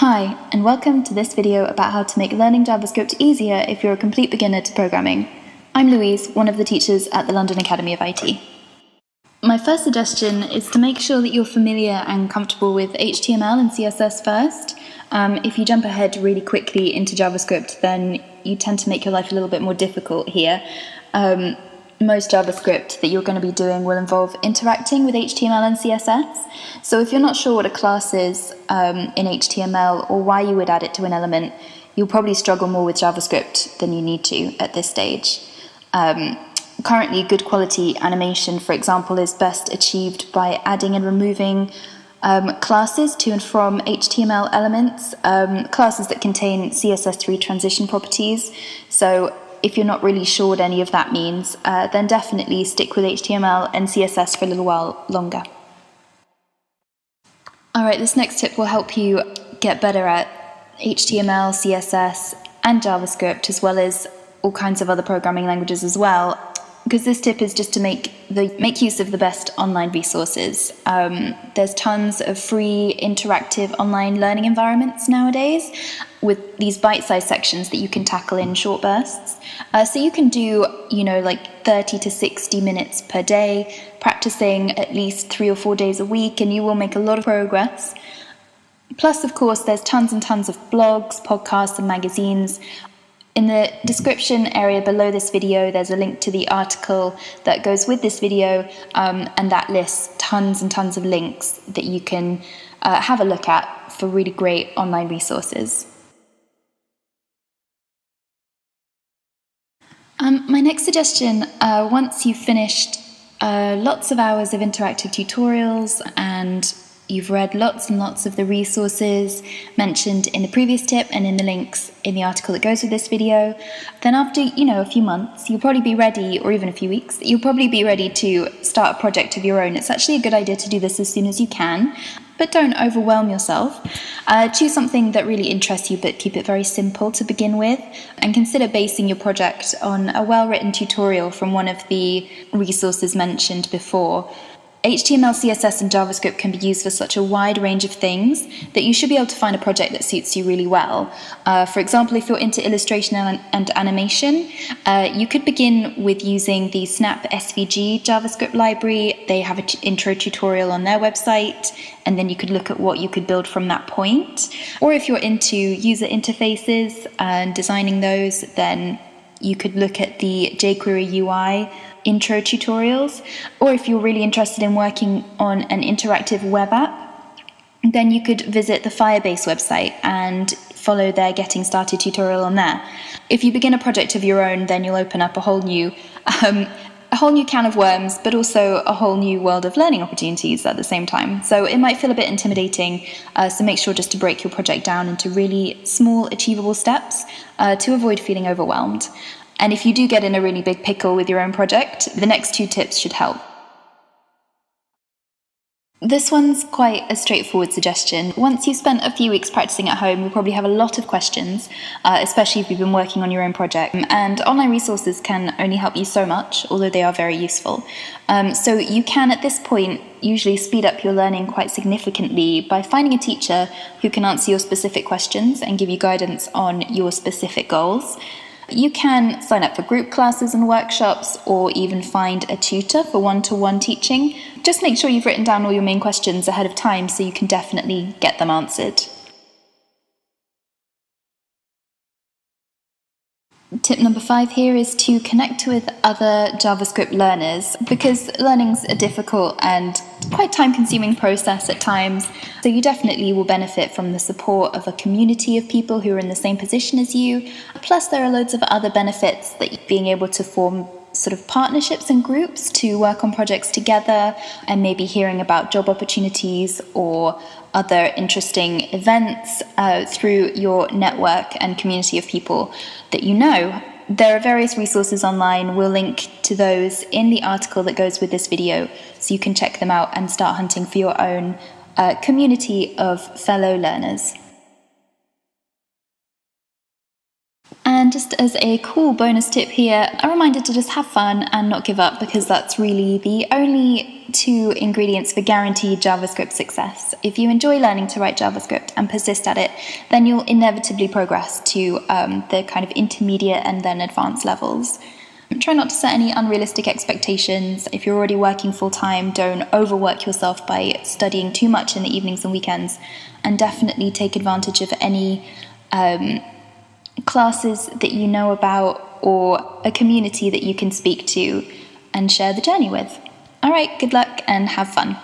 Hi, and welcome to this video about how to make learning JavaScript easier if you're a complete beginner to programming. I'm Louise, one of the teachers at the London Academy of IT. My first suggestion is to make sure that you're familiar and comfortable with HTML and CSS first. If you jump ahead really quickly into JavaScript, then you tend to make your life a little bit more difficult here. Most JavaScript that you're going to be doing will involve interacting with HTML and CSS. So if you're not sure what a class is in HTML or why you would add it to an element, you'll probably struggle more with JavaScript than you need to at this stage. Currently, good quality animation, for example, is best achieved by adding and removing classes to and from HTML elements, classes that contain CSS3 transition properties. So if you're not really sure what any of that means, then definitely stick with HTML and CSS for a little while longer. Alright, this next tip will help you get better at HTML, CSS, and JavaScript, as well as all kinds of other programming languages as well, because this tip is just to make use of the best online resources. There's tons of free interactive online learning environments nowadays with these bite-sized sections that you can tackle in short bursts. So you can do, like 30 to 60 minutes per day, practicing at least 3 or 4 days a week, and you will make a lot of progress. Plus, of course, there's tons and tons of blogs, podcasts, and magazines. In the description area below this video, there's a link to the article that goes with this video, and that lists tons and tons of links that you can have a look at for really great online resources. My next suggestion, once you've finished lots of hours of interactive tutorials and you've read lots and lots of the resources mentioned in the previous tip and in the links in the article that goes with this video, then after, a few months, you'll probably be ready, or even a few weeks, you'll probably be ready to start a project of your own. It's actually a good idea to do this as soon as you can, but don't overwhelm yourself. Choose something that really interests you, but keep it very simple to begin with, and consider basing your project on a well-written tutorial from one of the resources mentioned before. HTML, CSS, and JavaScript can be used for such a wide range of things that you should be able to find a project that suits you really well. For example, if you're into illustration and animation, you could begin with using the Snap SVG JavaScript library. They have an intro tutorial on their website, and then you could look at what you could build from that point. Or if you're into user interfaces and designing those, then you could look at the jQuery UI intro tutorials. Or if you're really interested in working on an interactive web app, then you could visit the Firebase website and follow their Getting Started tutorial on there. If you begin a project of your own, then you'll open up a whole new can of worms, but also a whole new world of learning opportunities at the same time. So it might feel a bit intimidating, so make sure just to break your project down into really small, achievable steps to avoid feeling overwhelmed. And if you do get in a really big pickle with your own project, the next 2 tips should help. This one's quite a straightforward suggestion. Once you've spent a few weeks practicing at home, you'll probably have a lot of questions, especially if you've been working on your own project. And online resources can only help you so much, although they are very useful. So you can, at this point, usually speed up your learning quite significantly by finding a teacher who can answer your specific questions and give you guidance on your specific goals. You can sign up for group classes and workshops, or even find a tutor for one-to-one teaching. Just make sure you've written down all your main questions ahead of time so you can definitely get them answered. Tip number 5 here is to connect with other JavaScript learners, because learning's a difficult and quite time-consuming process at times, so you definitely will benefit from the support of a community of people who are in the same position as you. Plus, there are loads of other benefits, that being able to form sort of partnerships and groups to work on projects together, and maybe hearing about job opportunities or other interesting events through your network and community of people that you know. There are various resources online. We'll link to those in the article that goes with this video, so you can check them out and start hunting for your own community of fellow learners. And just as a cool bonus tip here, a reminder to just have fun and not give up, because that's really the only two ingredients for guaranteed JavaScript success. If you enjoy learning to write JavaScript and persist at it, then you'll inevitably progress to the kind of intermediate and then advanced levels. Try not to set any unrealistic expectations. If you're already working full-time, don't overwork yourself by studying too much in the evenings and weekends, and definitely take advantage of any classes that you know about or a community that you can speak to and share the journey with. All right, good luck and have fun.